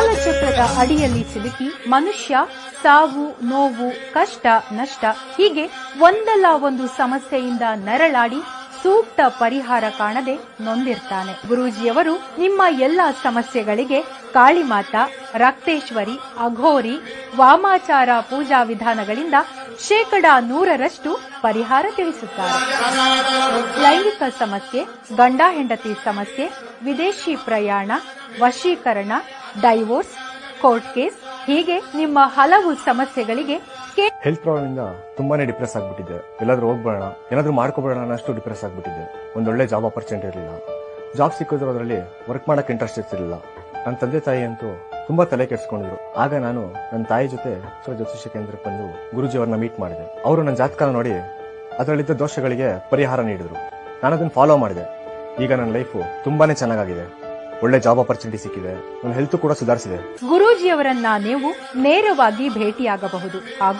ಕಾಲಚಕ್ರದ ಅಡಿಯಲ್ಲಿ ಸಿಲುಕಿ ಮನುಷ್ಯ ಸಾವು, ನೋವು, ಕಷ್ಟ, ನಷ್ಟ ಹೀಗೆ ಒಂದಲ್ಲ ಒಂದು ಸಮಸ್ಯೆಯಿಂದ ನರಳಾಡಿ ಸೂಕ್ತ ಪರಿಹಾರ ಕಾಣದೆ ನೊಂದಿರ್ತಾನೆ. ಗುರೂಜಿಯವರು ನಿಮ್ಮ ಎಲ್ಲ ಸಮಸ್ಯೆಗಳಿಗೆ ಕಾಳಿಮಾತಾ, ರಕ್ತೇಶ್ವರಿ, ಅಘೋರಿ, ವಾಮಾಚಾರ ಪೂಜಾ ವಿಧಾನಗಳಿಂದ 100% ಪರಿಹಾರ ತಿಳಿಸುತ್ತಾರೆ. ಲೈಂಗಿಕ ಸಮಸ್ಯೆ, ಗಂಡ ಹೆಂಡತಿ ಸಮಸ್ಯೆ, ವಿದೇಶಿ ಪ್ರಯಾಣ, ವಶೀಕರಣ, ಡೈವೋರ್ಸ್, ಕೋರ್ಟ್ ಕೇಸ್ ಹೀಗೆ ನಿಮ್ಮ ಹಲವು ಸಮಸ್ಯೆಗಳಿಗೆ ಹೆಲ್ತ್ ಪ್ರಾಬ್ಲಮ್ ಇಂದ ತುಂಬಾನೇ ಡಿಪ್ರೆಸ್ ಆಗ್ಬಿಟ್ಟಿದ್ದೆ. ಎಲ್ಲಾದ್ರೂ ಹೋಗ್ಬೇಡ, ಏನಾದ್ರೂ ಮಾಡ್ಕೋಬೇಡ ಅನ್ನಷ್ಟು ಡಿಪ್ರೆಸ್ ಆಗ್ಬಿಟ್ಟಿದ್ದೆ. ಒಂದೊಳ್ಳೆ ಜಾಬ್ ಆಪರ್ಚುನಿಟಿ ಇರಲಿಲ್ಲ. ಜಾಬ್ ಸಿಕ್ಕಿದ್ರು ಅದರಲ್ಲಿ ವರ್ಕ್ ಮಾಡಕ್ ಇಂಟ್ರೆಸ್ಟ್ ಇರ್ತಿರ್ಲಿಲ್ಲ. ನನ್ನ ತಂದೆ ತಾಯಿ ಅಂತೂ ತುಂಬಾ ತಲೆ ಕೆಡಿಸ್ಕೊಂಡಿದ್ರು. ಆಗ ನಾನು ನನ್ನ ತಾಯಿ ಜೊತೆ ಜ್ಯೋತಿಷ್ಯ ಕೇಂದ್ರಕ್ಕೆ ಬಂದು ಗುರುಜಿ ಅವರನ್ನ ಮೀಟ್ ಮಾಡಿದೆ. ಅವರು ನನ್ನ ಜಾತಕನ ನೋಡಿ ಅದರಲ್ಲಿದ್ದ ದೋಷಗಳಿಗೆ ಪರಿಹಾರ ನೀಡಿದ್ರು. ನಾನು ಅದನ್ನ ಫಾಲೋ ಮಾಡಿದೆ. ಈಗ ನನ್ನ ಲೈಫು ತುಂಬಾನೇ ಚೆನ್ನಾಗಿದೆ. ಒಳ್ಳೆ ಜಾಬ್ ಆಪರ್ಚುನಿಟಿ ಸಿಕ್ಕಿದೆ. ನನ್ನ ಹೆಲ್ತ್ ಕೂಡ ಸುಧಾರಿಸಿದೆ. ಗುರೂಜಿಯವರನ್ನ ನೀವು ನೇರವಾಗಿ ಭೇಟಿಯಾಗಬಹುದು ಹಾಗೂ